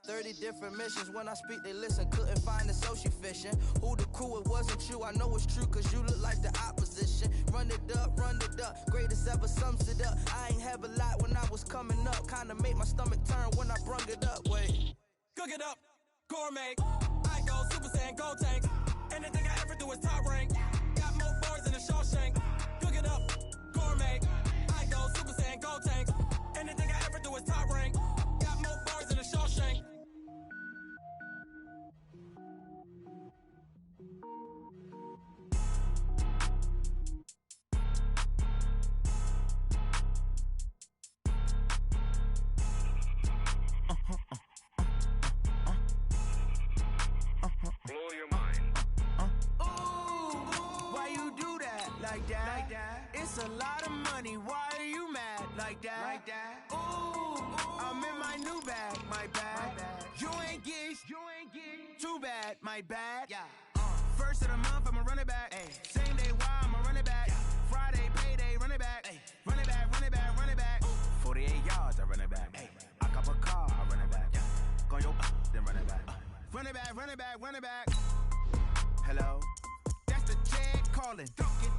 30 different missions. When I speak, they listen. Couldn't find the social fishing. Who the crew, it wasn't you. I know it's true, cause you look like the opposition. Run it up, greatest ever sums it up. I ain't have a lot when I was coming up. Kinda made my stomach turn when I brung it up. Wait. Cook it up, gourmet. I go Super Saiyan, gold tank. Anything I ever do is top rank. Got more bars than a Shawshank. Cook it up, gourmet. I go Super Saiyan, gold tank. Anything I ever do is top rank. Got more bars than a Shawshank. Blow your mind. Why you do that like that? It's a lot of money. Why are you mad like that? Ooh, I'm in my new bag, my bad. You ain't get too bad, my bad. First of the month, I'ma run it back. Same day, why I'ma run it back. Friday, payday, run it back. Run it back, run it back, run it back. 48 yards, I run it back. I cop a car, I run it back. Go yo, then run it back. Run it back, run it back, run it back. Hello? That's the jag calling.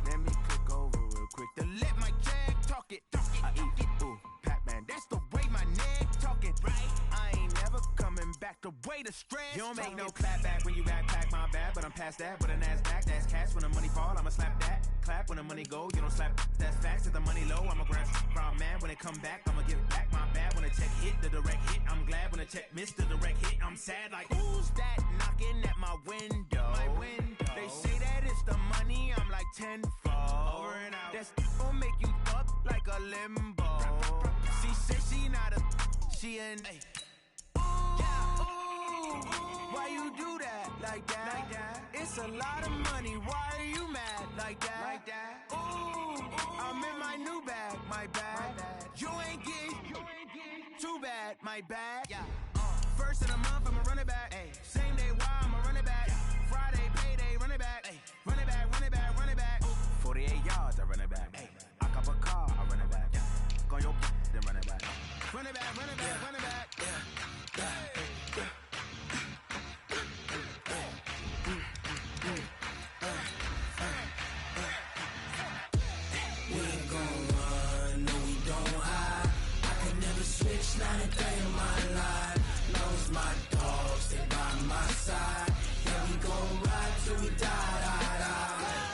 Let me click over real quick to let my jag talk it. I eat it, ooh, Pac-Man. That's the way my neck talking. Right? I ain't never coming back the way the stress. You don't make no clap back when you backpack, my bad, but I'm past that. But a NASDAQ, that's cash. When the money fall, I'ma slap that. Clap when the money go, you don't slap. That's facts. If the money low, I'ma grab from man. When it come back, I'ma give back my bad. When the check hit, the direct hit. I'm glad when the check missed the direct hit. I'm sad like, who's that knocking at my window? They say that it's the money, I'm like tenfold. Over and out. That's gon' make you up like a limbo. She said she not a, she an why you do that like that? It's a lot of money, why are you mad like that? Ooh, I'm in my new bag, my bad. You ain't get too bad, my bad. First of the month, I'ma run it back. Same day, why I'ma run it back. Friday, payday, run it back. Run it back, run it back, run it back. 48 yards, I run it back. I cop a car, I run it back. Go yo, then run it back. Run it back, run it back, run it back. We ain't gon' run, no we don't hide. I can never switch, not a day in my life. Knows my dogs, stay by my side. Yeah, we gon' ride till we die.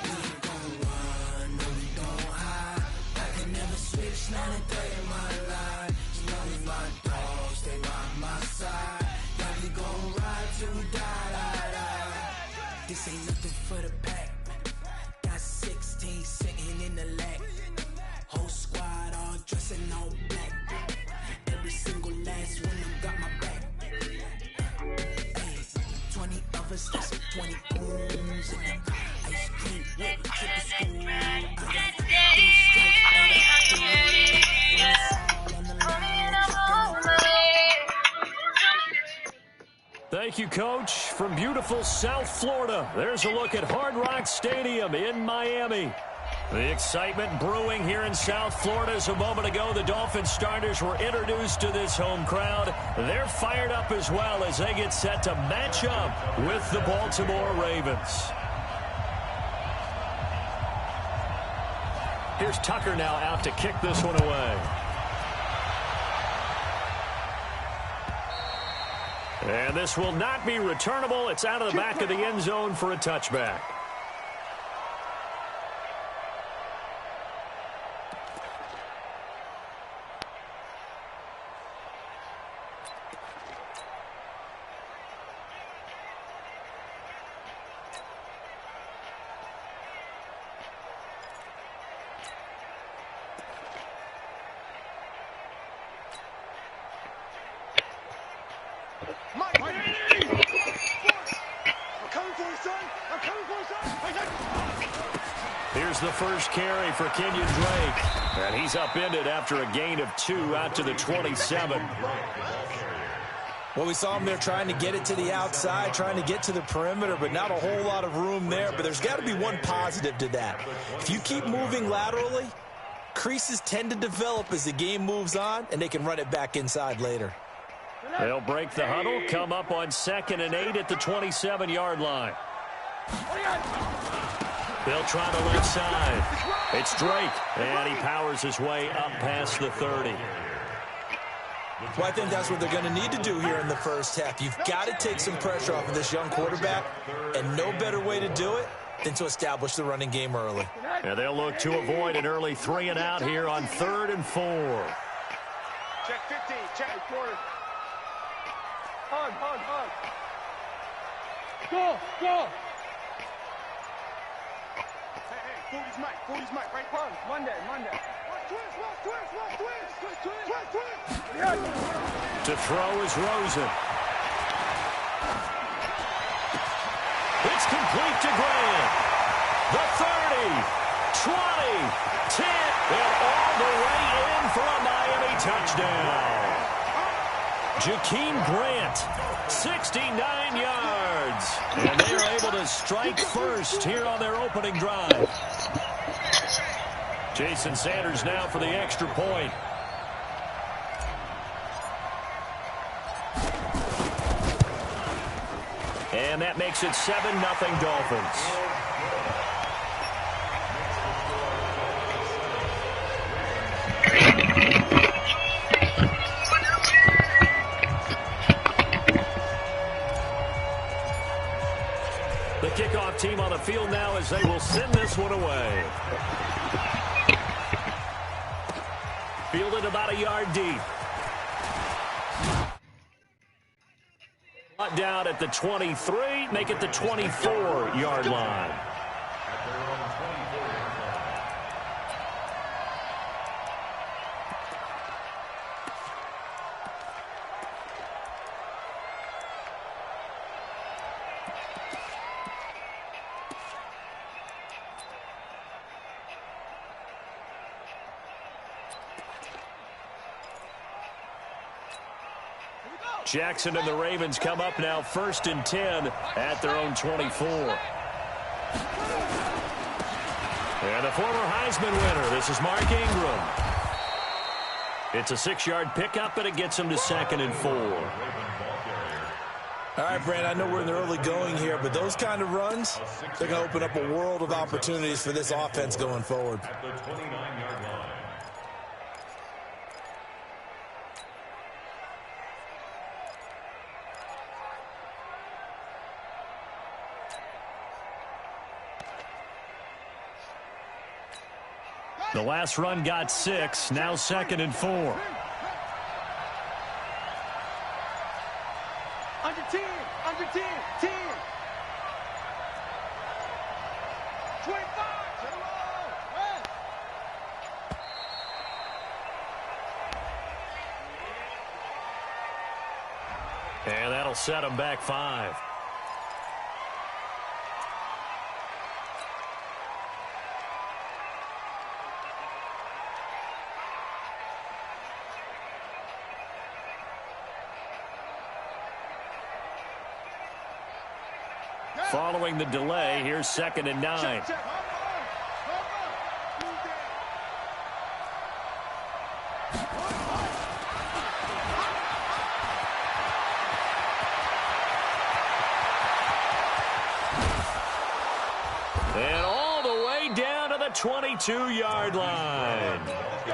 We ain't gon' run, no we don't hide. I can never switch, not a day in my life. Knows my dogs, stay by my side. Yeah, we gon' ride till we die. This ain't nothing for the pack. Got 16 sitting in the lag. Whole squad all dressing all black. Every single last one of them got my back. Hey, 20 of us, that's 20 booms in them. Ice cream whip, trip to school. I got 3 strikes on the field. And it's all on the line. Thank you, Coach. From beautiful South Florida, there's a look at Hard Rock Stadium in Miami. The excitement brewing here in South Florida. As a moment ago, the Dolphins starters were introduced to this home crowd. They're fired up as well as they get set to match up with the Baltimore Ravens. Here's Tucker now out to kick this one away. And this will not be returnable. It's out of the back of the end zone for a touchback. Here's the first carry for Kenyon Drake. And he's upended after a gain of 2 out to the 27. Well, we saw him there trying to get it to the outside, trying to get to the perimeter, but not a whole lot of room there. But there's got to be one positive to that. If you keep moving laterally, creases tend to develop as the game moves on, and they can run it back inside later. They'll break the huddle, come up on 2nd and 8 at the 27-yard line. They'll try the left side. It's Drake, and he powers his way up past the 30. Well, I think that's what they're going to need to do here in the first half. You've got to take some pressure off of this young quarterback, and no better way to do it than to establish the running game early. And they'll look to avoid an early 3 and out here on 3rd and 4. Check 15, check quarter. Hug. Go. Hey, 40's Mike, right? Hug, Monday. To throw is Rosen. It's complete to Grant. The 30, 20, 10, and all the way in for a Miami touchdown. Jakeem Grant, 69 yards. And they are able to strike first here on their opening drive. Jason Sanders now for the extra point. And that makes it 7-0 Dolphins. The kickoff team on the field now as they will send this one away. Fielded about a yard deep. Down at the 23, make it the 24-yard line. Jackson and the Ravens come up now 1st and 10 at their own 24. And a former Heisman winner, this is Mark Ingram. It's a 6-yard pickup, and it gets him to 2nd and 4. All right, Brand, I know we're in the early going here, but those kind of runs, they're going to open up a world of opportunities for this offense going forward. The last run got 6, now 2nd and 4. Under 10, 10. 25, and that'll set him back 5. Following the delay, here's 2nd and 9. And all the way down to the 22-yard line.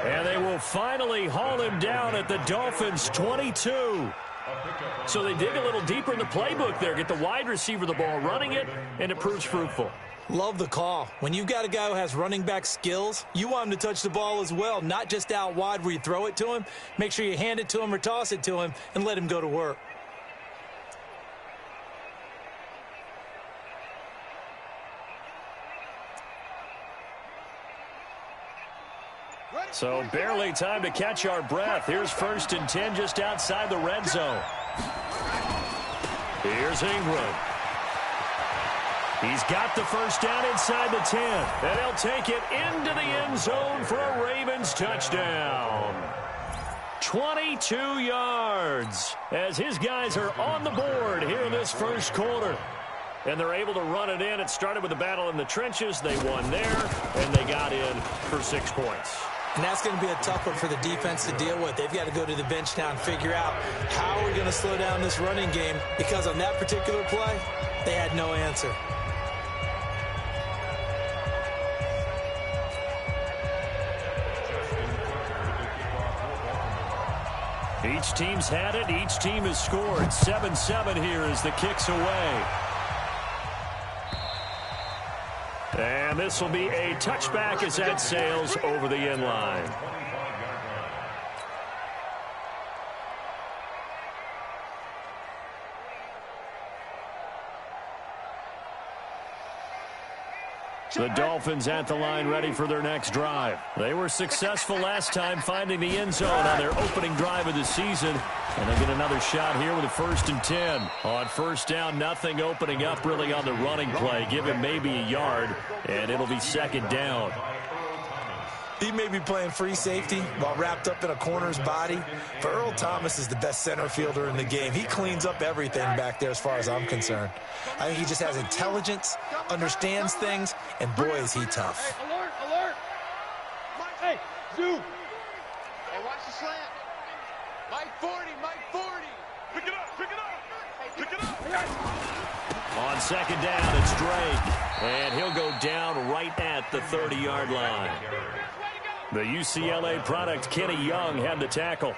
And they will finally haul him down at the Dolphins' 22. So they dig a little deeper in the playbook there, get the wide receiver the ball, running it, and it proves fruitful. Love the call. When you've got a guy who has running back skills, you want him to touch the ball as well, not just out wide where you throw it to him. Make sure you hand it to him or toss it to him and let him go to work. So barely time to catch our breath. Here's 1st and 10 just outside the red zone. Here's Ingram. He's got the first down inside the 10. And he'll take it into the end zone for a Ravens touchdown. 22 yards as his guys are on the board here in this first quarter. And they're able to run it in. It started with a battle in the trenches. They won there, and they got in for 6 points. And that's going to be a tough one for the defense to deal with. They've got to go to the bench now and figure out how we're going to slow down this running game, because on that particular play, they had no answer. Each team's had it. Each team has scored. 7-7 here as the kick's away. And this will be a touchback as that sails over the end line. The Dolphins at the line, ready for their next drive. They were successful last time finding the end zone on their opening drive of the season. And they'll get another shot here with a 1st and 10. On first down, nothing opening up really on the running play. Give him maybe a yard, and it'll be 2nd down. He may be playing free safety while wrapped up in a corner's body, but Earl Thomas is the best center fielder in the game. He cleans up everything back there as far as I'm concerned. I think he just has intelligence, understands things, and boy, is he tough. Hey, alert, alert. Hey, zoom. Hey, watch the slant. Mike 40, Mike 40. Pick it up, pick it up. Pick it up. On 2nd down, it's Drake. And he'll go down right at the 30-yard line. The UCLA product, Kenny Young, had the tackle.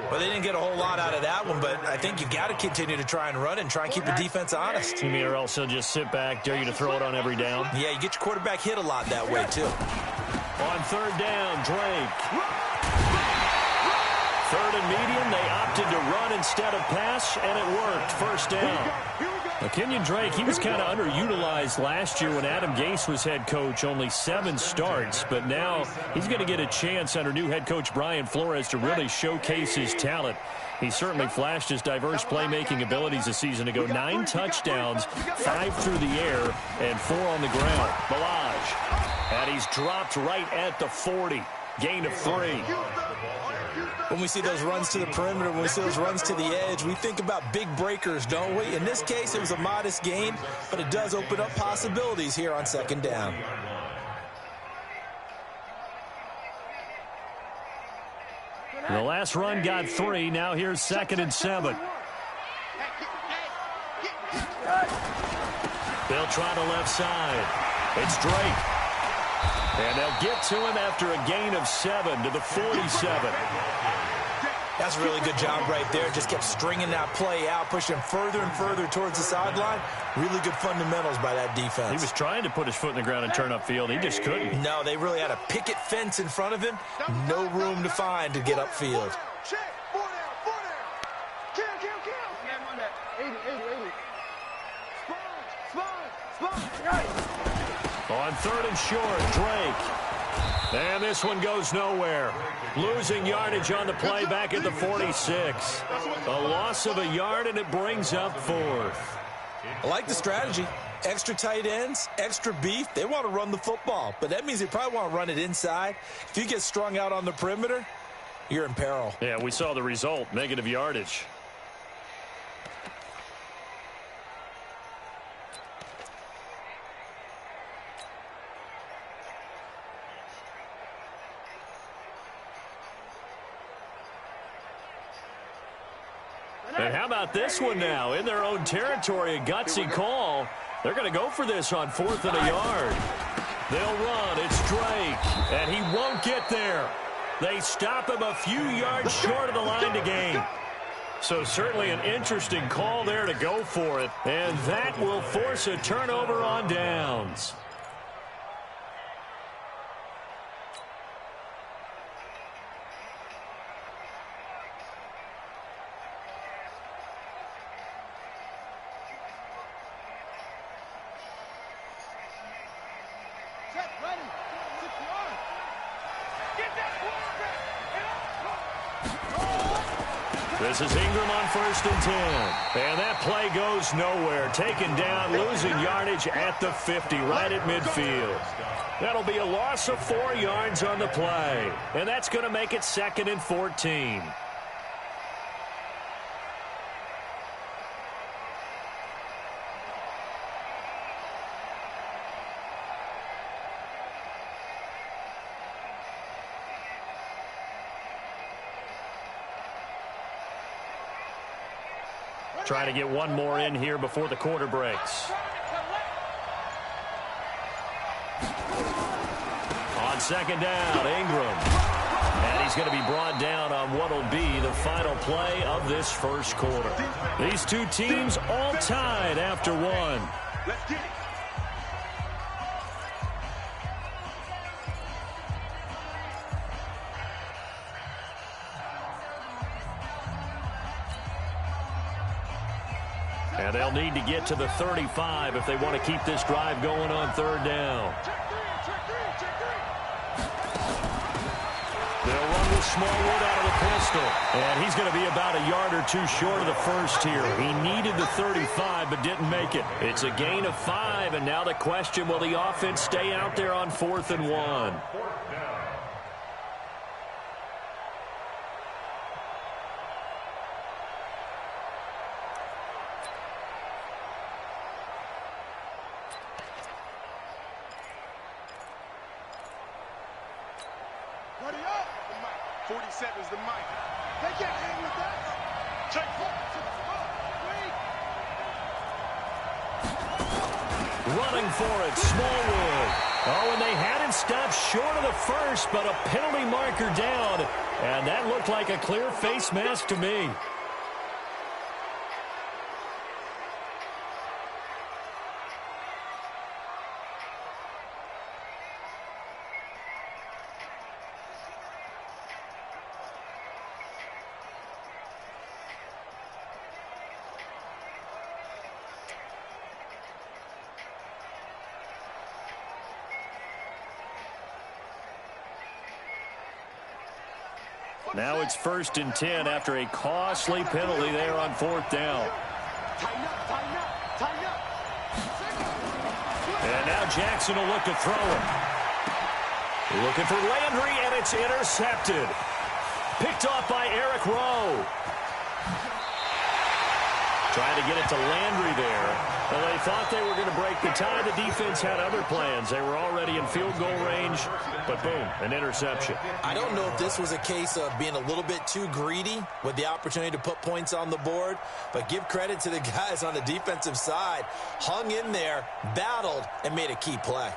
Well, they didn't get a whole lot out of that one, but I think you've got to continue to try and run and try and keep the defense honest. You mean or else he'll just sit back, dare you to throw it on every down? Yeah, you get your quarterback hit a lot that way, too. On 3rd down, Drake. 3rd and medium, they opted to run instead of pass, and it worked. 1st down. Kenyon Drake, he was kind of underutilized last year when Adam Gase was head coach. Only 7 starts, but now he's going to get a chance under new head coach Brian Flores to really showcase his talent. He certainly flashed his diverse playmaking abilities a season ago. 9 touchdowns, 5 through the air, and 4 on the ground. Balaj, and he's dropped right at the 40. Gain of 3. When we see those runs to the perimeter, when we see those runs to the edge, we think about big breakers, don't we? In this case, it was a modest gain, but it does open up possibilities here on 2nd down. The last run got 3. Now here's 2nd and 7. They'll try the left side. It's Drake. And they'll get to him after a gain of 7 to the 47. That's a really good job right there. Just kept stringing that play out, pushing further and further towards the sideline. Really good fundamentals by that defense. He was trying to put his foot in the ground and turn upfield. He just couldn't. No, they really had a picket fence in front of him. No room to find to get upfield. On 3rd and short, Drake. And this one goes nowhere. Losing yardage on the play back at the 46. A loss of a yard, and it brings up 4th. I like the strategy. Extra tight ends, extra beef. They want to run the football, but that means they probably want to run it inside. If you get strung out on the perimeter, you're in peril. Yeah, we saw the result, negative yardage. And how about this one now? In their own territory, a gutsy call. They're going to go for this on 4th and a yard. They'll run. It's Drake. And he won't get there. They stop him a few yards short of the line to gain. So certainly an interesting call there to go for it. And that will force a turnover on downs. This is Ingram on 1st and 10. And that play goes nowhere. Taken down, losing yardage at the 50, right at midfield. That'll be a loss of 4 yards on the play. And that's going to make it 2nd and 14. Trying to get one more in here before the quarter breaks. On second down, Ingram. And he's going to be brought down on what will be the final play of this first quarter. These two teams all tied after one. Let's get it. And they'll need to get to the 35 if they want to keep this drive going on third down. They'll run with Smallwood out of the pistol. And he's going to be about a yard or two short of the first here. He needed the 35 but didn't make it. It's a gain of 5, and now the question, will the offense stay out there on 4th and 1? Ready up. 47's the mic. They can't hang with that. Check. Running for it, Smallwood. Oh, and they had it stopped short of the first, but a penalty marker down. And that looked like a clear face mask to me. Now it's 1st and 10 after a costly penalty there on 4th down. Tighten up, tighten up, tighten up. And now Jackson will look to throw it. Looking for Landry, and it's intercepted. Picked off by Eric Rowe. Trying to get it to Landry there. Well, they thought they were going to break the tie. The defense had other plans. They were already in field goal range, but boom, an interception. I don't know if this was a case of being a little bit too greedy with the opportunity to put points on the board, but give credit to the guys on the defensive side. Hung in there, battled, and made a key play.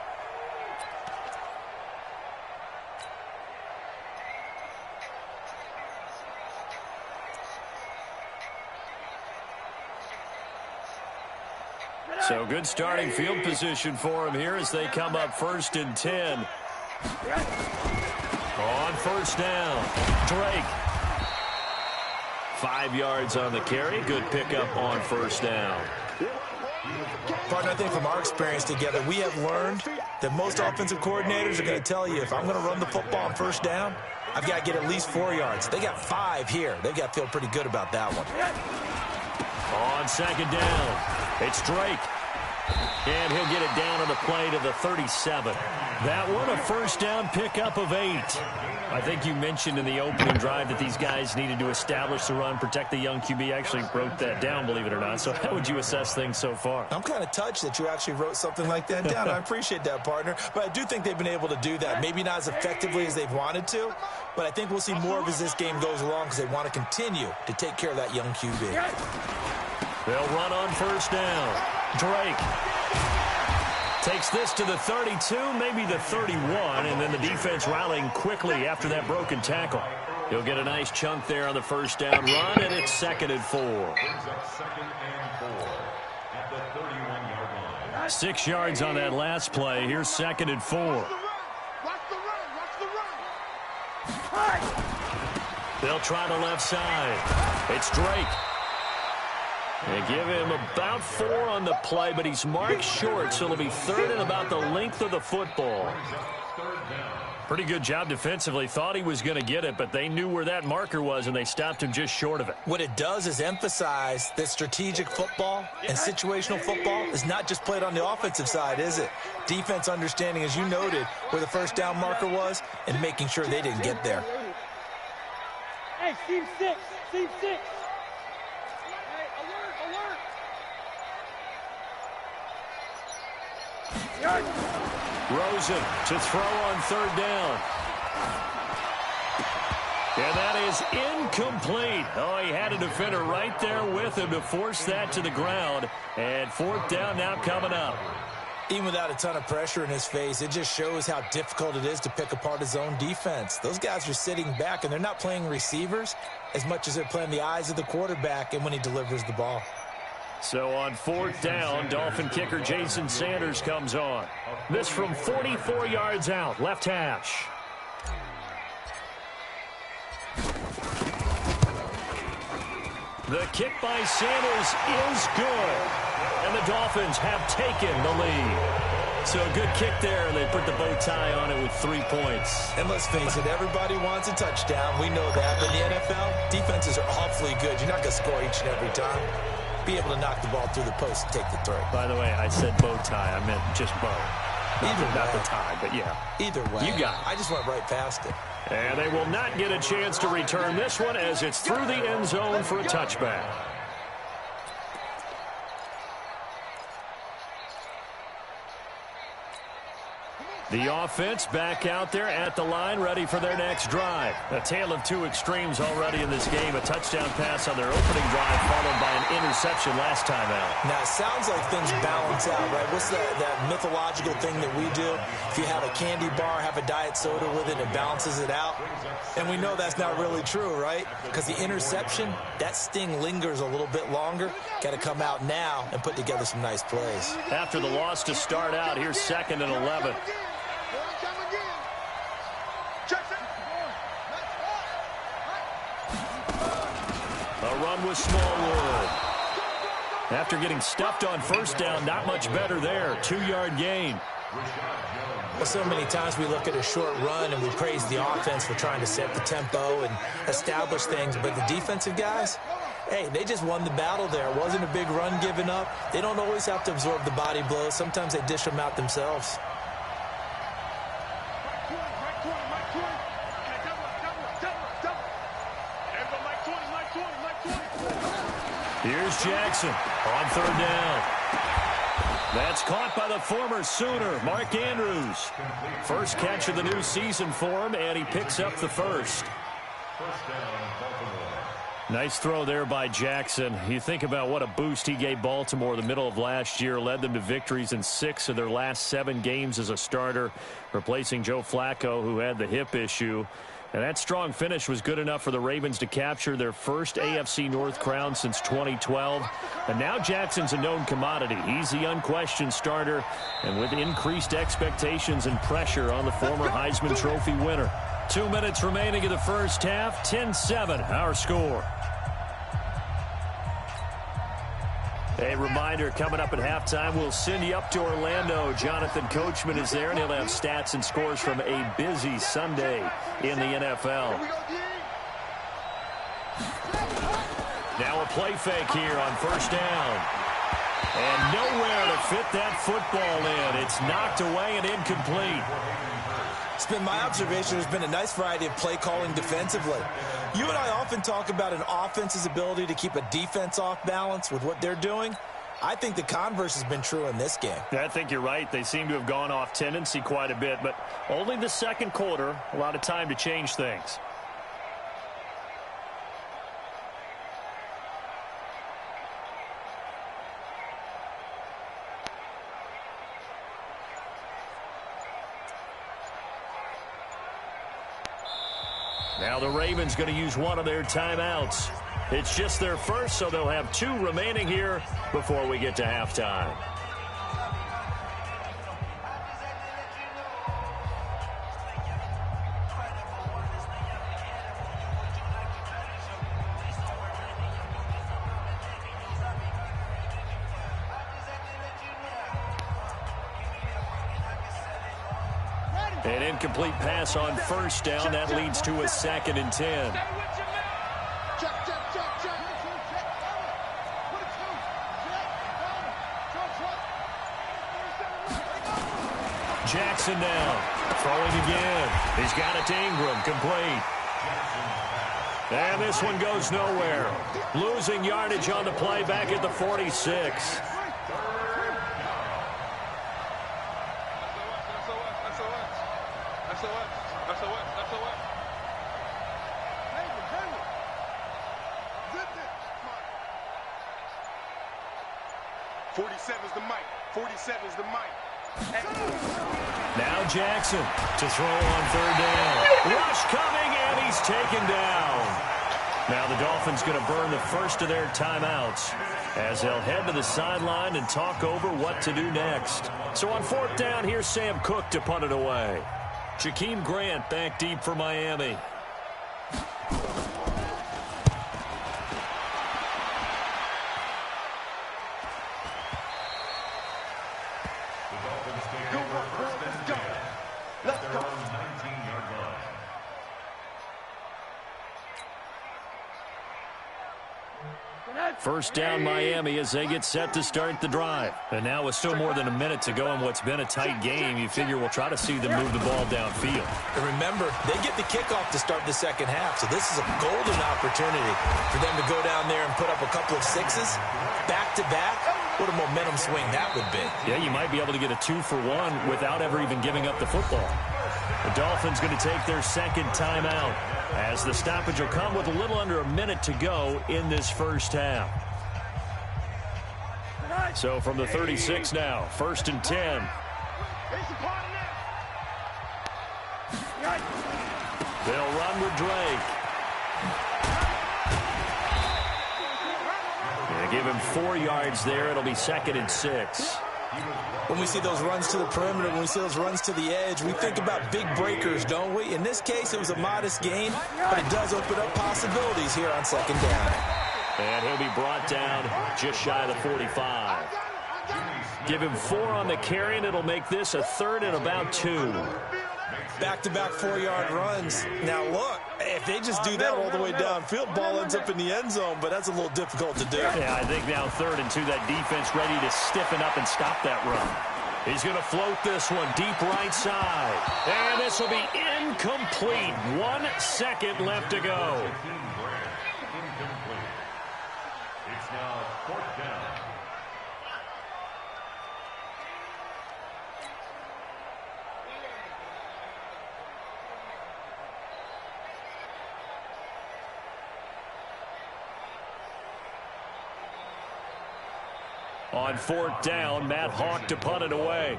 So good starting field position for him here as they come up 1st and 10. On 1st down, Drake. 5 yards on the carry. Good pickup on 1st down. Partner, I think from our experience together, we have learned that most offensive coordinators are going to tell you, if I'm going to run the football on 1st down, I've got to get at least 4 yards. They got 5 here. They've got to feel pretty good about that one. On 2nd down, it's Drake. And he'll get it down on the play to the 37. That one, a 1st down pickup of 8. I think you mentioned in the opening drive that these guys needed to establish the run, protect the young QB. I actually wrote that down, believe it or not. So how would you assess things so far? I'm kind of touched that you actually wrote something like that down. I appreciate that, partner. But I do think they've been able to do that. Maybe not as effectively as they've wanted to, but I think we'll see more of as this game goes along because they want to continue to take care of that young QB. They'll run on 1st down. Drake takes this to the 32, maybe the 31, and then the defense rallying quickly after that broken tackle. He'll get a nice chunk there on the 1st down run, and it's 2nd and 4. 6 yards on that last play. Here's 2nd and 4. Watch the run, watch the run. They'll try the left side. It's Drake. They give him about 4 on the play, but he's marked short, so it'll be 3rd and about the length of the football. Pretty good job defensively. Thought he was going to get it, but they knew where that marker was, and they stopped him just short of it. What it does is emphasize that strategic football and situational football is not just played on the offensive side, is it? Defense understanding, as you noted, where the 1st down marker was and making sure they didn't get there. Hey, team 6, team 6. Rosen to throw on 3rd down. And that is incomplete. Oh, he had a defender right there with him to force that to the ground. And fourth down now coming up. Even without a ton of pressure in his face, it just shows how difficult it is to pick apart his own defense. Those guys are sitting back, and they're not playing receivers as much as they're playing the eyes of the quarterback and when he delivers the ball. So on fourth down, Dolphin kicker Jason Sanders comes on. This from 44 yards out, left hash. The kick by Sanders is good. And the Dolphins have taken the lead. So a good kick there. They put the bow tie on it with 3 points. And let's face it, everybody wants a touchdown. We know that. But in the NFL, defenses are awfully good. You're not going to score each and every time. Be able to knock the ball through the post and take the throw. By the way, I said bow tie. I meant just bow. Not the tie, but yeah. Either way. You got it. I just went right past it. And they will not get a chance to return this one as it's through the end zone for a touchback. The offense back out there at the line, ready for their next drive. A tale of two extremes already in this game. A touchdown pass on their opening drive, followed by an interception last time out. Now, it sounds like things balance out, right? What's that mythological thing that we do? If you have a candy bar, have a diet soda with it, it balances it out. And we know that's not really true, right? Because the interception, that sting lingers a little bit longer. Got to come out now and put together some nice plays. After the loss to start out, here's 2nd and 11. A run with Smallwood. After getting stuffed on first down, not much better there. 2-yard gain. Well, so many times we look at a short run and we praise the offense for trying to set the tempo and establish things. But the defensive guys, hey, they just won the battle there. It wasn't a big run given up. They don't always have to absorb the body blows. Sometimes they dish them out themselves. Here's Jackson on 3rd down. That's caught by the former Sooner, Mark Andrews. First catch of the new season for him, and he picks up the first. Nice throw there by Jackson. You think about what a boost he gave Baltimore the middle of last year, led them to victories in 6 of their last 7 games as a starter, replacing Joe Flacco, who had the hip issue. And that strong finish was good enough for the Ravens to capture their first AFC North crown since 2012. And now Jackson's a known commodity. He's the unquestioned starter, and with increased expectations and pressure on the former Heisman Trophy winner. 2 minutes remaining in the first half, 10-7 our score. A reminder, coming up at halftime, we'll send you up to Orlando. Jonathan Coachman is there, and he'll have stats and scores from a busy Sunday in the NFL. Now a play fake here on first down. And nowhere to fit that football in. It's knocked away and incomplete. It's been my observation there's been a nice variety of play calling defensively. You and I often talk about an offense's ability to keep a defense off balance with what they're doing. I think the converse has been true in this game. I think you're right. They seem to have gone off tendency quite a bit, but only the second quarter, a lot of time to change things. Now the Ravens going to use one of their timeouts. It's just their first, so they'll have 2 remaining here before we get to halftime. An incomplete pass on first down. That leads to a 2nd and 10. Jackson now. Throwing again. He's got it to Ingram. Complete. And this one goes nowhere. Losing yardage on the play back at the 46. 47's the mic. 47's the mic. Now Jackson to throw on third down. Rush coming, and he's taken down. Now the Dolphins going to burn the first of their timeouts as they'll head to the sideline and talk over what to do next. So on fourth down, here's Sam Cook to punt it away. Jakeem Grant back deep for Miami. First down Miami as they get set to start the drive. And now with still more than a minute to go in what's been a tight game, you figure we'll try to see them move the ball downfield. And remember, they get the kickoff to start the second half, so this is a golden opportunity for them to go down there and put up a couple of sixes back-to-back. What a momentum swing that would be. Yeah, you might be able to get a 2-for-1 without ever even giving up the football. The Dolphins going to take their second timeout as the stoppage will come with a little under a minute to go in this first half. So from the 36 now, 1st and 10. They'll run with Drake. They give him 4 yards there. It'll be 2nd and 6. When we see those runs to the perimeter, when we see those runs to the edge, we think about big breakers, don't we? In this case, it was a modest gain, but it does open up possibilities here on second down. And he'll be brought down just shy of the 45. Give him 4 on the carry, and it'll make this a 3rd and about 2. Back-to-back 4-yard runs. Now, look, if they just do that all the way downfield, ball ends up in the end zone, but that's a little difficult to do. Yeah, I think now 3rd and 2, that defense ready to stiffen up and stop that run. He's going to float this one deep right side. And this will be incomplete. 1 second left to go. It's now 4th down. On 4th down, Matt Hawk to punt it away.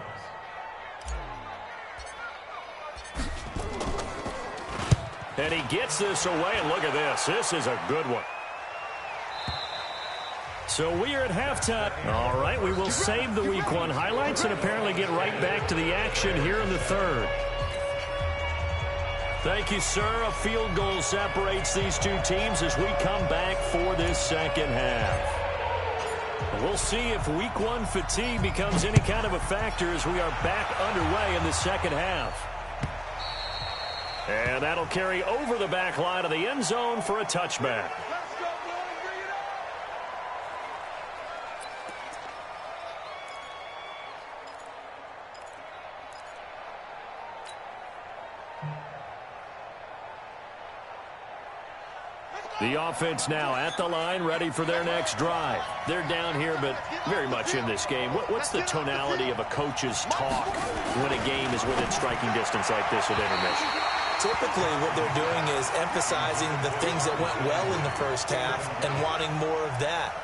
And he gets this away, and look at this. This is a good one. So we are at halftime. All right, we will save the Week 1 highlights and apparently get right back to the action here in the 3rd. Thank you, sir. A field goal separates these two teams as we come back for this second half. We'll see if Week 1 fatigue becomes any kind of a factor as we are back underway in the second half. And that'll carry over the back line of the end zone for a touchback. The offense now at the line, ready for their next drive. They're down here, but very much in this game. What's the tonality of a coach's talk when a game is within striking distance like this at intermission? Typically, what they're doing is emphasizing the things that went well in the first half and wanting more of that.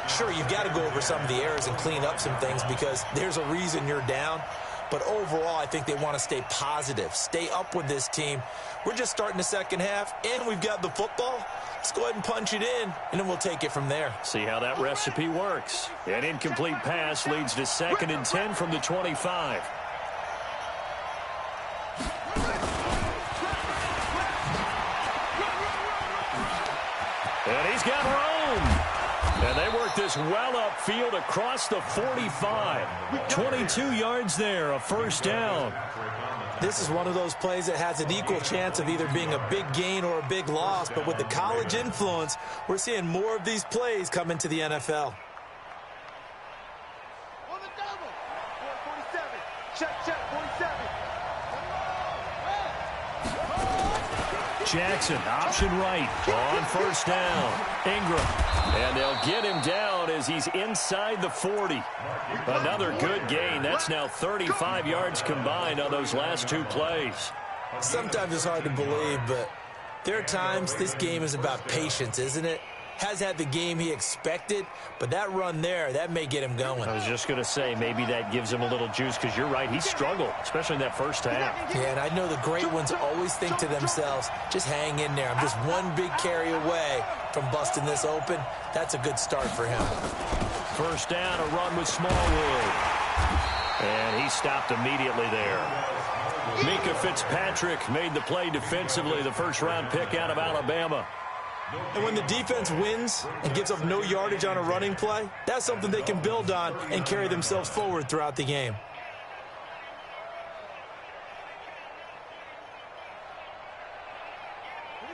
Sure, you've got to go over some of the errors and clean up some things because there's a reason you're down. But overall, I think they want to stay positive, stay up with this team. We're just starting the second half, and we've got the football. Let's go ahead and punch it in, and then we'll take it from there. See how that recipe works. An incomplete pass leads to 2nd and 10 from the 25. And he's got room. And they work this well upfield across the 45. 22 yards there, a 1st down. This is one of those plays that has an equal chance of either being a big gain or a big loss. But with the college influence, we're seeing more of these plays come into the NFL. On the double. 47. Check, 47. Jackson, option right, on 1st down. Ingram, and they'll get him down as he's inside the 40. Another good gain. That's now 35 yards combined on those last 2 plays. Sometimes it's hard to believe, but there are times this game is about patience, isn't it? has had the game he expected, but that run there, that may get him going. I was just going to say, maybe that gives him a little juice, because you're right, he struggled, especially in that first half. Yeah, and I know the great ones always think to themselves, just hang in there. I'm just one big carry away from busting this open. That's a good start for him. First down, a run with Smallwood. And he stopped immediately there. Mika Fitzpatrick made the play defensively, the first-round pick out of Alabama. And when the defense wins and gives up no yardage on a running play, that's something they can build on and carry themselves forward throughout the game.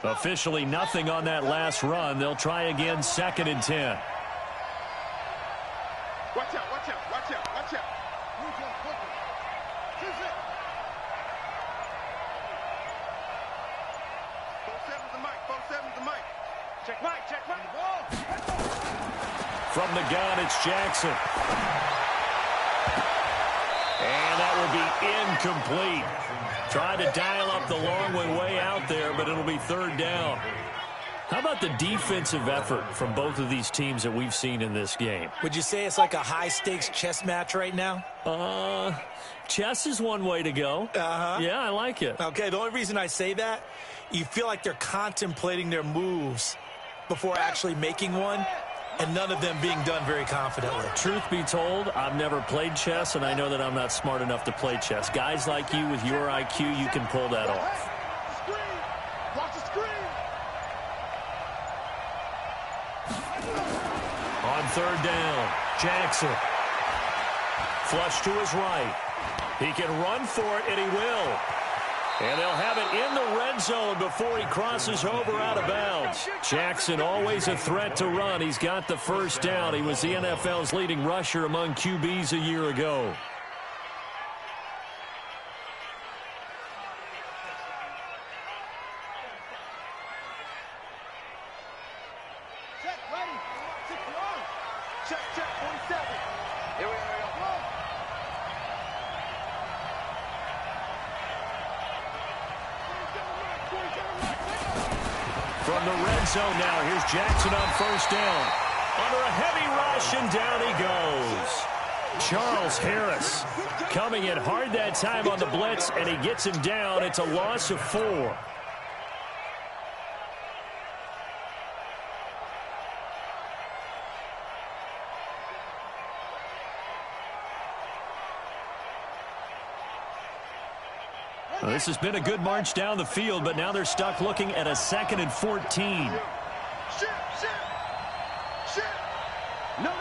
Officially nothing on that last run. They'll try again, 2nd and 10. Watch out, watch out, watch out, watch out. Check Mike, check Mike. From the gun, it's Jackson. And that will be incomplete. Trying to dial up the long way out there, but it'll be 3rd down. How about the defensive effort from both of these teams that we've seen in this game? Would you say it's like a high-stakes chess match right now? Chess is one way to go. Yeah, I like it. Okay, the only reason I say that, you feel like they're contemplating their moves before actually making one, and none of them being done very confidently. Truth be told, I've never played chess, and I know that I'm not smart enough to play chess. Guys like you with your IQ, you can pull that off. Watch the screen. On 3rd down, Jackson. Flush to his right. He can run for it, and he will. And they'll have it in the red zone before he crosses over out of bounds. Jackson, always a threat to run. He's got the first down. He was the NFL's leading rusher among QBs a year ago. Check, ready. 61. Check, 47. Here we are. From the red zone now, here's Jackson on 1st down. Under a heavy rush, and down he goes. Charles Harris coming in hard that time on the blitz, and he gets him down. It's a loss of 4. Well, this has been a good march down the field, but now they're stuck looking at a 2nd and 14. Shit. No.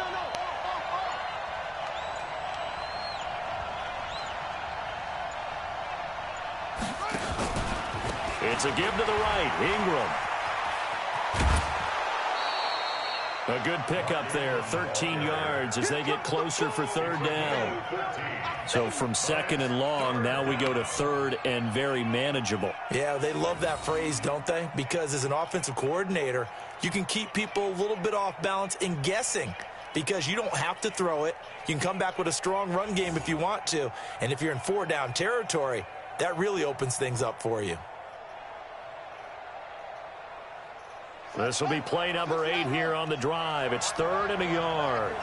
It's a give to the right. Ingram. A good pickup there, 13 yards as they get closer for 3rd down. So from 2nd and long, now we go to 3rd and very manageable. Yeah, they love that phrase, don't they? Because as an offensive coordinator, you can keep people a little bit off balance and guessing because you don't have to throw it. You can come back with a strong run game if you want to. And if you're in 4-down territory, that really opens things up for you. This will be play number 8 here on the drive. It's 3rd and a yard.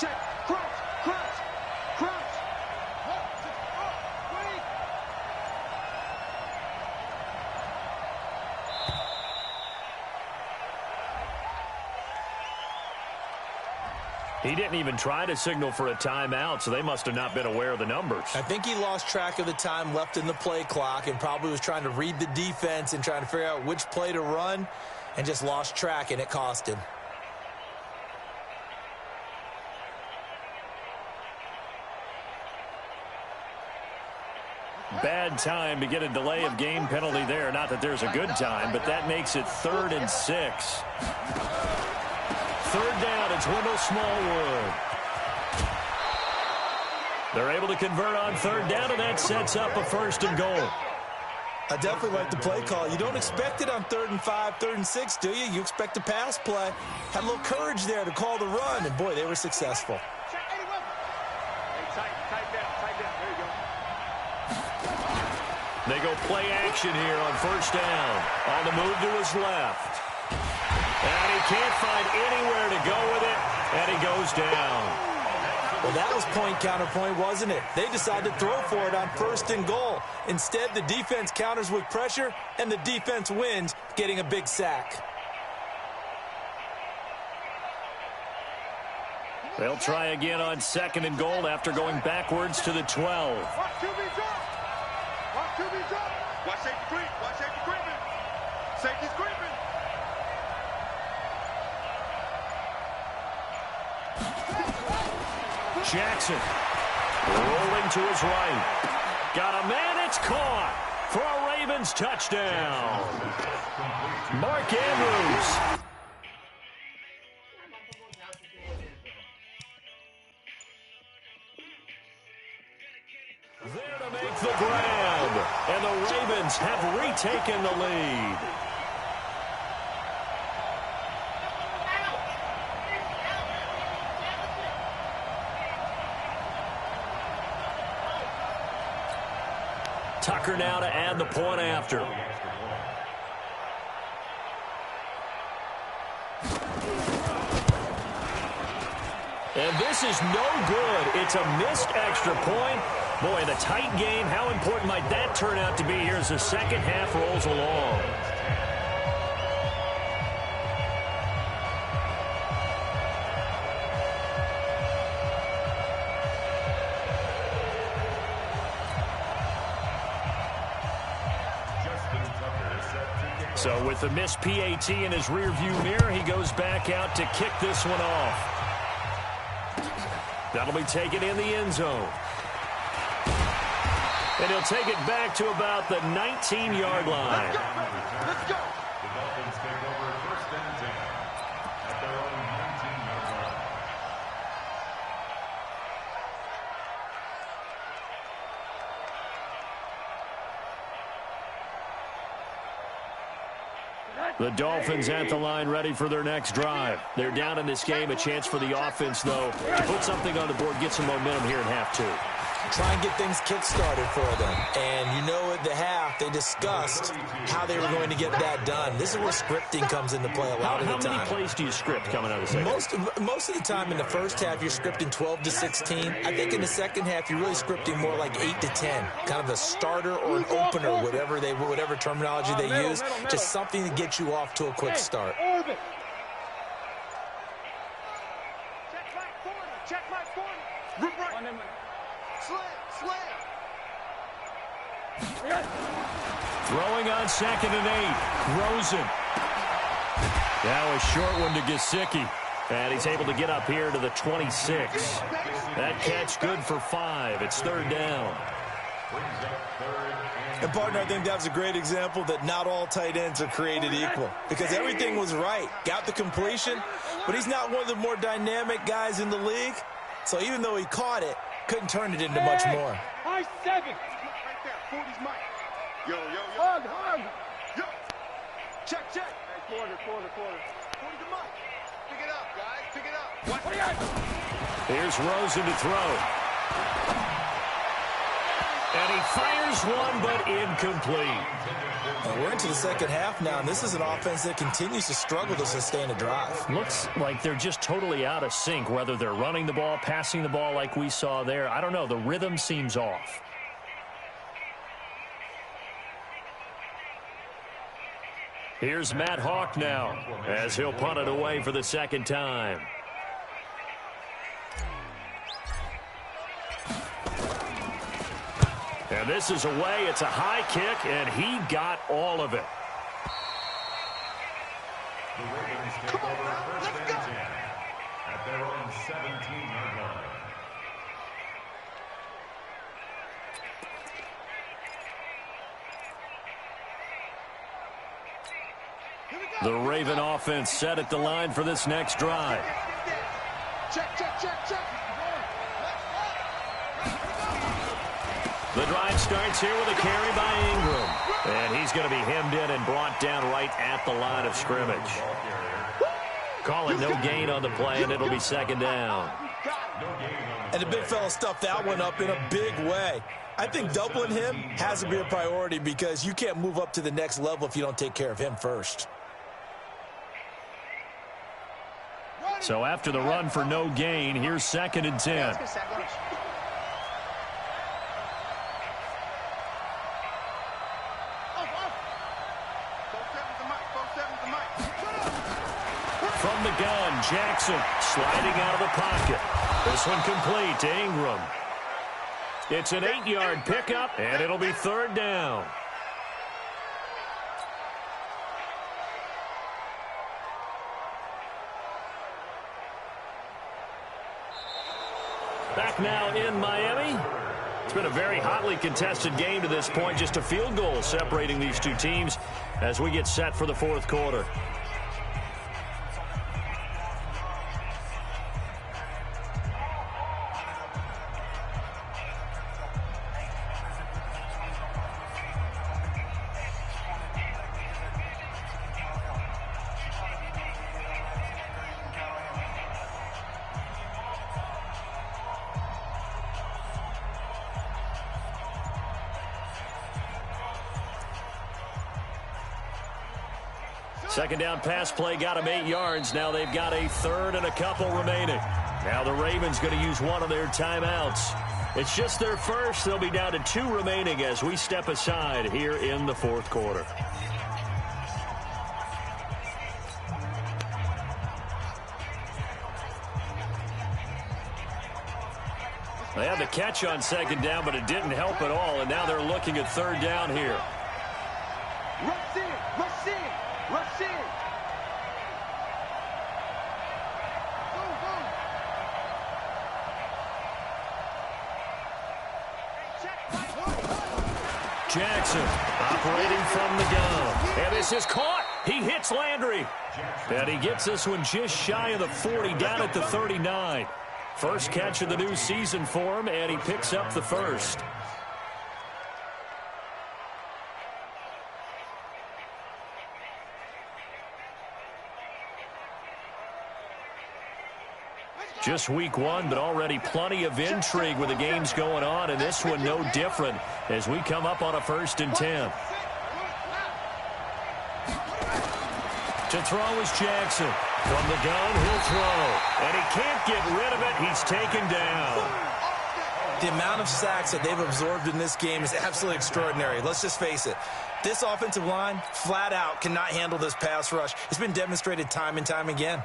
Check. Crouch. He didn't even try to signal for a timeout, so they must have not been aware of the numbers. I think he lost track of the time left in the play clock and probably was trying to read the defense and trying to figure out which play to run and just lost track, and it cost him. Bad time to get a delay of game penalty there. Not that there's a good time, but that makes it 3rd and 6. 3rd down, it's Wendell Smallwood. They're able to convert on 3rd down, and that sets up a 1st and goal. I definitely like the play call. You don't expect it on 3rd and 5, 3rd and 6, do you? You expect a pass play. Had a little courage there to call the run, and boy, they were successful. Hey, tight down. There you go. They go play action here on 1st down. On the move to his left. And he can't find anywhere to go with it, and he goes down. Well, that was point counterpoint, wasn't it? They decided to throw for it on 1st and goal. Instead, the defense counters with pressure, and the defense wins, getting a big sack. They'll try again on 2nd and goal after going backwards to the 12. Watch QB drop. Watch QB drop. Watch safety creep. Watch safety creeping. Safety's creeping. Jackson rolling to his right. Got a man, it's caught for a Ravens touchdown. Mark Andrews. There to make the grab. And the Ravens have retaken the lead. Tucker now to add the point after. And this is no good. It's a missed extra point. Boy, the tight game, how important might that turn out to be here as the second half rolls along? So with the missed PAT in his rearview mirror, he goes back out to kick this one off. That'll be taken in the end zone. And he'll take it back to about the 19-yard line. Let's go. The Dolphins take over 1st and 10 at their own 19-yard line. The Dolphins at the line ready for their next drive. They're down in this game. A chance for the offense, though. Put something on the board, get some momentum here in half 2. Try and get things kick-started for them. And you know at the half, they discussed how they were going to get that done. This is where scripting comes into play a lot of the time. How many plays do you script coming out of the second? Most of the time in the first half, you're scripting 12 to 16. I think in the second half, you're really scripting more like 8 to 10. Kind of a starter or an opener, whatever terminology they use. Just something to get you off to a quick start. Check my 40. Root right. Slam. Throwing on 2nd and 8. Rosen. Now a short one to Gesicki. And he's able to get up here to the 26. That catch good for 5. It's 3rd down. And, partner, I think that's a great example that not all tight ends are created equal. Because everything was right. Got the completion, but he's not one of the more dynamic guys in the league. So even though he caught it, couldn't turn it into much more. High 7. Right there. 40's Mike. Yo. Hug. Yo. Check. Hey, quarter. 40 to Mike. Pick it up, guys. Pick it up. What? Here's Rosen to throw. And he fires one, but incomplete. And we're into the second half now, and this is an offense that continues to struggle to sustain a drive. Looks like they're just totally out of sync, whether they're running the ball, passing the ball like we saw there. I don't know. The rhythm seems off. Here's Matt Hawk now, as he'll punt it away for the second time. And this is away. It's a high kick, and he got all of it. The Ravens take over 1st and 10 at their own 17-yard line. The Raven offense set at the line for this next drive. Check. The drive starts here with a carry by Ingram. And he's going to be hemmed in and brought down right at the line of scrimmage. Call it no gain on the play, and it'll be 2nd down. And the big fella stuffed that one up in a big way. I think doubling him has to be a priority because you can't move up to the next level if you don't take care of him first. So after the run for no gain, here's 2nd and 10. From the gun, Jackson sliding out of the pocket. This one complete to Ingram. It's an 8-yard pickup, and it'll be 3rd down. Back now in Miami. It's been a very hotly contested game to this point. Just a field goal separating these two teams as we get set for the 4th quarter. Second down pass play got them 8 yards. Now they've got a 3rd and a couple remaining. Now the Ravens going to use one of their timeouts. It's just their first. They'll be down to 2 remaining as we step aside here in the 4th quarter. They had the catch on 2nd down, but it didn't help at all, and now they're looking at 3rd down here. Rush in, rush in, rush in. Boom, boom. Jackson operating from the gun. And this is caught. He hits Landry. And he gets this one just shy of the 40, down at the 39. First catch of the new season for him, and he picks up the first. Just week 1, but already plenty of intrigue with the games going on, and this one no different as we come up on a 1st and 10. To throw is Jackson. From the gun, he'll throw. And he can't get rid of it. He's taken down. The amount of sacks that they've absorbed in this game is absolutely extraordinary. Let's just face it. This offensive line, flat out, cannot handle this pass rush. It's been demonstrated time and time again.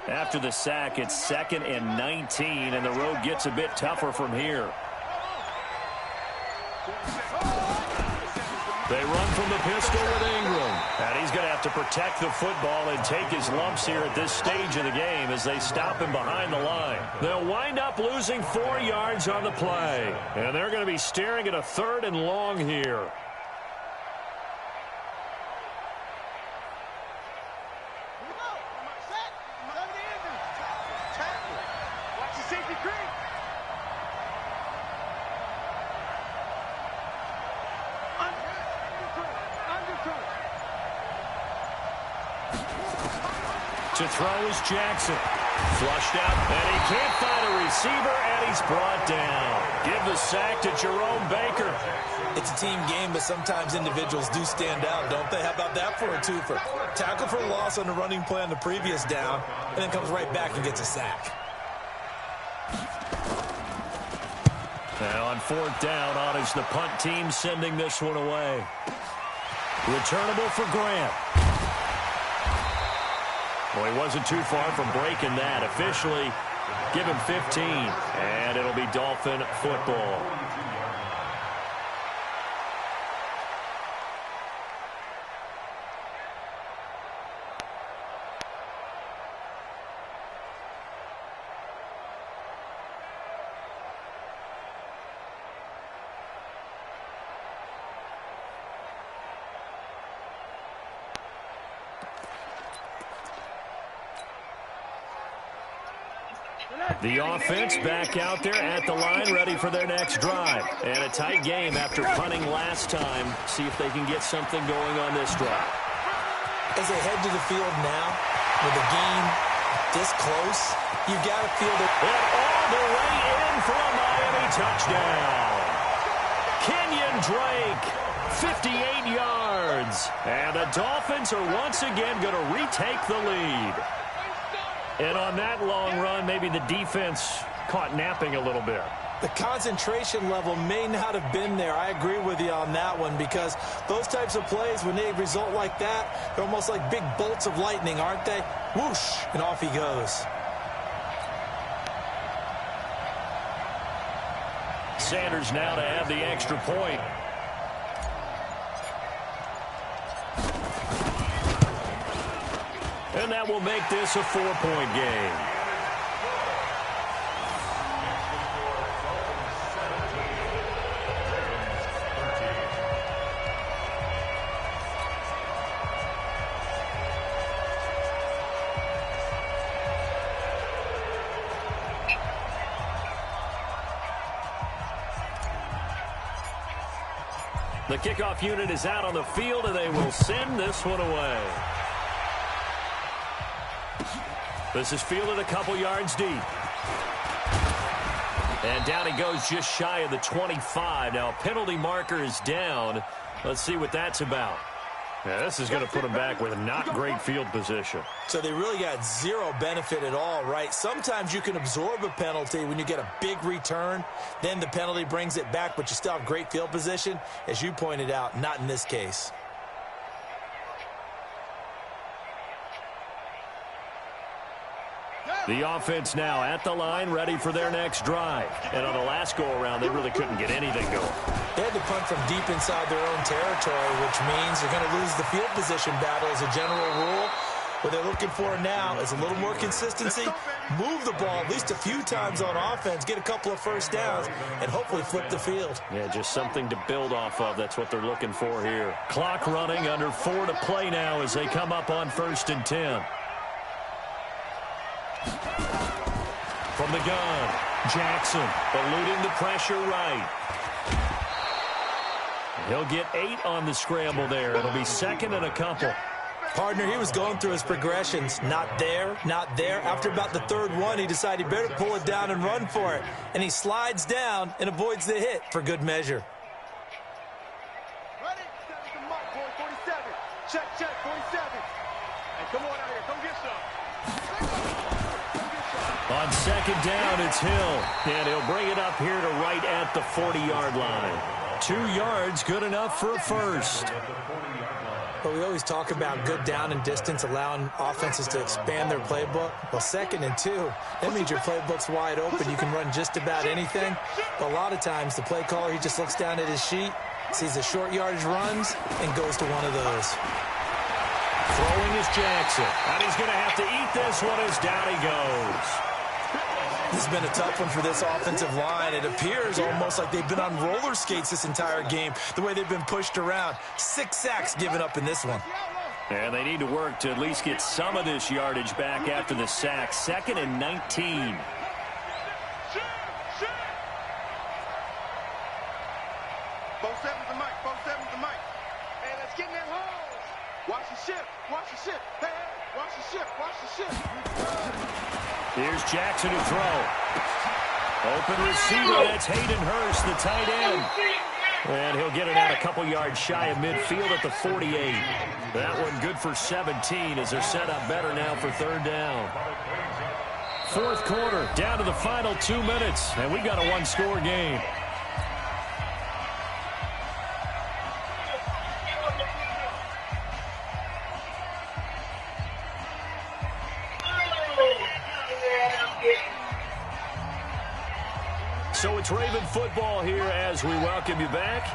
After the sack, it's 2nd and 19, and the road gets a bit tougher from here. They run from the pistol with Ingram. And he's going to have to protect the football and take his lumps here at this stage of the game as they stop him behind the line. They'll wind up losing 4 yards on the play. And they're going to be staring at a 3rd and long here. To throw is Jackson. Flushed out, and he can't find a receiver, and he's brought down. Give the sack to Jerome Baker. It's a team game, but sometimes individuals do stand out, don't they? How about that for a twofer? Tackle for a loss on the running play on the previous down, and then comes right back and gets a sack. Now on 4th down, on is the punt team sending this one away. Returnable for Grant. Well, he wasn't too far from breaking that. Officially, give him 15, and it'll be Dolphin football. The offense back out there at the line, ready for their next drive. And a tight game after punting last time. See if they can get something going on this drive. As they head to the field now, with a gain this close, you've got to feel that. And all the way in for a Miami touchdown. Kenyon Drake, 58 yards. And the Dolphins are once again going to retake the lead. And on that long run, maybe the defense caught napping a little bit. The concentration level may not have been there. I agree with you on that one, because those types of plays, when they result like that, they're almost like big bolts of lightning, aren't they? Whoosh, and off he goes. Sanders now to add the extra point. And that will make this a 4-point game. The kickoff unit is out on the field, and they will send this one away. This is fielded a couple yards deep. And down he goes just shy of the 25. Now, penalty marker is down. Let's see what that's about. Yeah, this is going to put him back with not great field position. So they really got zero benefit at all, right? Sometimes you can absorb a penalty when you get a big return. Then the penalty brings it back, but you still have great field position. As you pointed out, not in this case. The offense now at the line, ready for their next drive. And on the last go-around, they really couldn't get anything going. They had to punt from deep inside their own territory, which means they're going to lose the field position battle as a general rule. What they're looking for now is a little more consistency, move the ball at least a few times on offense, get a couple of first downs, and hopefully flip the field. Yeah, just something to build off of. That's what they're looking for here. Clock running, under 4 to play now as they come up on 1st and 10. From the gun, Jackson eluding the pressure right. He'll get 8 on the scramble there. It'll be 2nd and a couple. Partner, he was going through his progressions. Not there, not there. After about the 3rd one, he decided he better pull it down and run for it. And he slides down and avoids the hit for good measure. Ready? 7 mark, boy, 47. Check, 47. And come on out here, come get some. On 2nd down, it's Hill. And he'll bring it up here to right at the 40-yard line. 2 yards, good enough for a first. But we always talk about good down and distance, allowing offenses to expand their playbook. Well, 2nd and 2, that means your playbook's wide open. You can run just about anything. But a lot of times, the play caller, he just looks down at his sheet, sees the short yardage runs, and goes to one of those. Throwing is Jackson. And he's going to have to eat this one as down he goes. This has been a tough one for this offensive line. It appears almost like they've been on roller skates this entire game, the way they've been pushed around. 6 sacks given up in this one. And they need to work to at least get some of this yardage back after the sack. 2nd and 19. Both sevens to Mike, both sevens to Mike. Hey, let's get in that hole. Watch the ship, watch the ship. Hey, watch the ship, watch the ship. Here's Jackson to throw. Open receiver, that's Hayden Hurst, the tight end. And he'll get it out a couple yards shy of midfield at the 48. That one good for 17 as they're set up better now for 3rd down. 4th quarter, down to the final 2 minutes, and we got a 1-score game. So it's Raven football here as we welcome you back.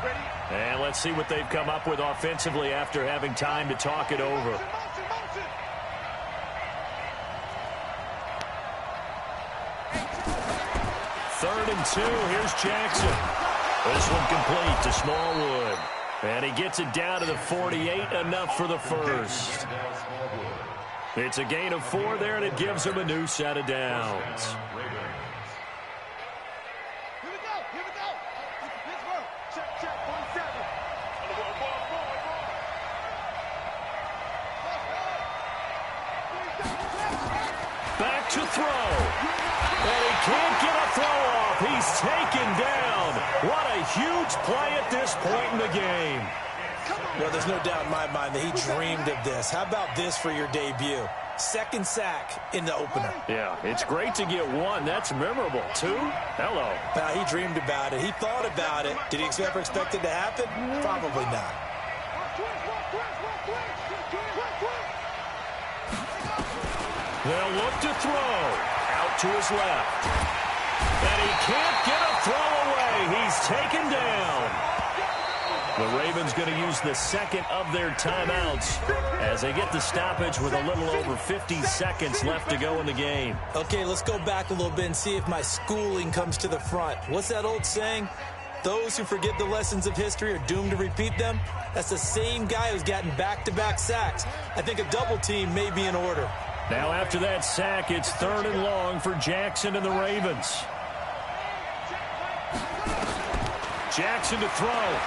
And let's see what they've come up with offensively after having time to talk it over. Third and 2, here's Jackson. This one complete to Smallwood. And he gets it down to the 48, enough for the first. It's a gain of 4 there, and it gives him a new set of downs. to throw. And he can't get a throw off. He's taken down. What a huge play at this point in the game. Well, there's no doubt in my mind that he dreamed of this. How about this for your debut? Second sack in the opener. Yeah, it's great to get one. That's memorable. Two? Hello. He dreamed about it. He thought about it. Did he ever expect it to happen? Probably not. They'll look to throw. Out to his left. And he can't get a throw away. He's taken down. The Ravens going to use the second of their timeouts as they get the stoppage with a little over 50 seconds left to go in the game. Okay, let's go back a little bit and see if my schooling comes to the front. What's that old saying? Those who forget the lessons of history are doomed to repeat them. That's the same guy who's gotten back-to-back sacks. I think a double team may be in order. Now after that sack, it's 3rd and long for Jackson and the Ravens. Jackson to throw.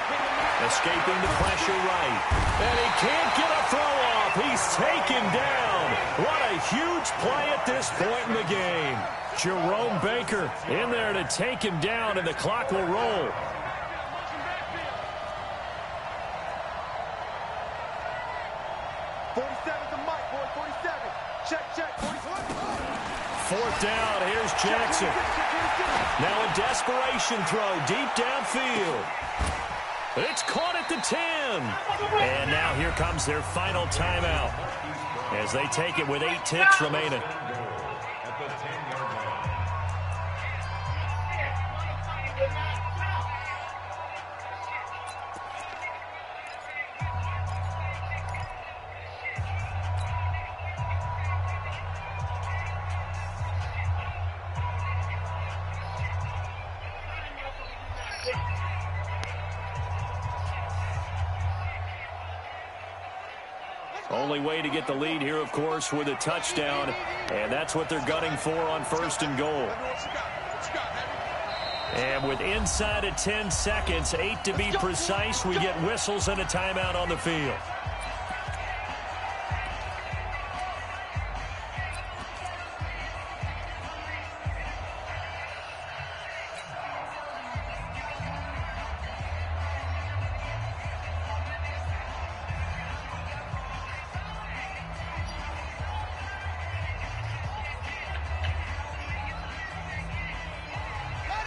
Escaping the pressure right. And he can't get a throw off. He's taken down. What a huge play at this point in the game. Jerome Baker in there to take him down, and the clock will roll. Fourth down, here's Jackson. Now a desperation throw deep downfield. It's caught at the 10. And now here comes their final timeout as they take it with 8 ticks remaining. Only way to get the lead here, of course, with a touchdown, and that's what they're gunning for on 1st and goal. And with inside of 10 seconds, 8 to be precise, we get whistles and a timeout on the field.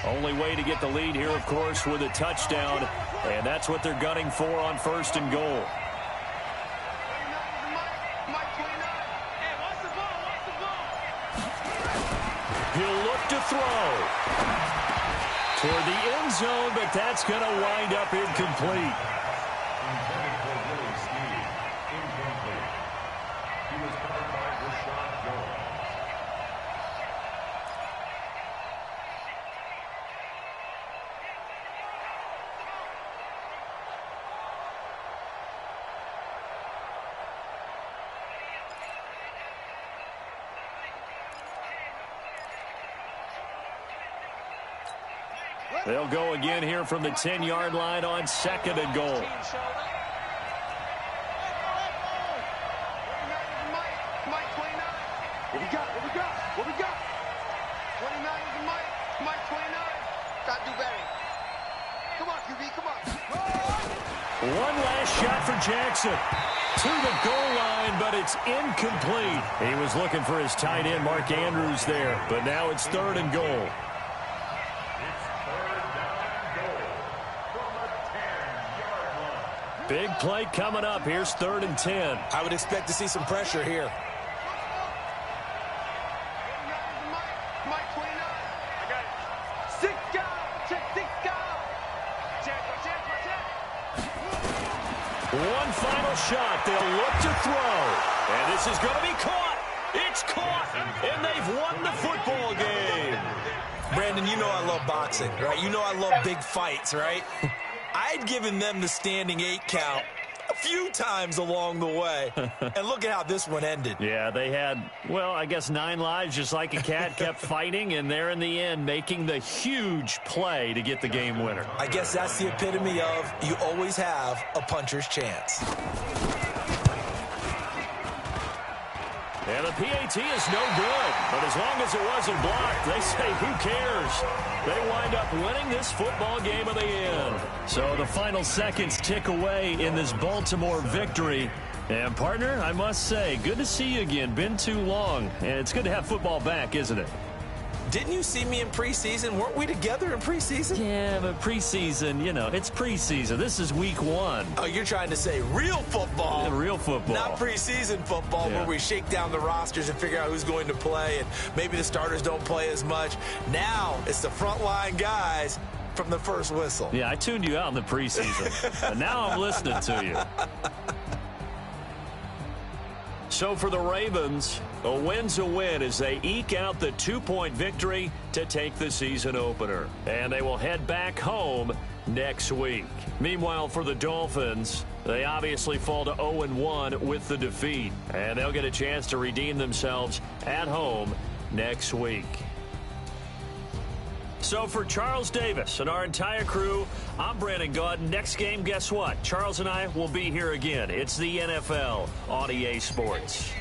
Only way to get the lead here, of course, with a touchdown, and that's what they're gunning for on 1st and goal. He'll look to throw toward the end zone, but that's going to wind up incomplete. They'll go again here from the 10-yard line on 2nd and goal. What we got? 29 is the Mike. Mike 29. Got to do better. Come on, QB, come on. One last shot for Jackson. To the goal line, but it's incomplete. He was looking for his tight end, Mark Andrews, there. But now it's 3rd and goal. Big play coming up. Here's 3rd and 10. I would expect to see some pressure here. Mike 29. I got it. 6 guys. Check 6 guys. Check. One final shot. They'll look to throw. And this is going to be caught. It's caught. And they've won the football game. Brandon, you know I love boxing, right? You know I love big fights, right? I'd given them the standing 8 count a few times along the way. And look at how this one ended. Yeah, they had, well, I guess 9 lives, just like a cat, kept fighting, and there in the end making the huge play to get the game winner. I guess that's the epitome of you always have a puncher's chance. And the PAT is no good. But as long as it wasn't blocked, they say, who cares? They wind up winning this football game at the end. So the final seconds tick away in this Baltimore victory. And, partner, I must say, good to see you again. Been too long. And it's good to have football back, isn't it? Didn't you see me in preseason? Weren't we together in preseason? Yeah, but preseason, you know, it's preseason. This is week 1. Oh, you're trying to say real football. Yeah, real football. Not preseason football where we shake down the rosters and figure out who's going to play, and maybe the starters don't play as much. Now it's the frontline guys from the first whistle. Yeah, I tuned you out in the preseason. But now I'm listening to you. So for the Ravens, a win's a win as they eke out the 2-point victory to take the season opener. And they will head back home next week. Meanwhile, for the Dolphins, they obviously fall to 0-1 with the defeat. And they'll get a chance to redeem themselves at home next week. So for Charles Davis and our entire crew, I'm Brandon Gaudin. Next game, guess what? Charles and I will be here again. It's the NFL on EA Sports.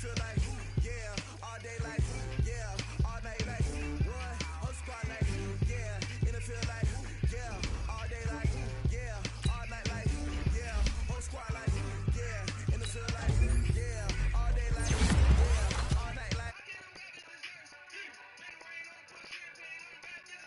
feel like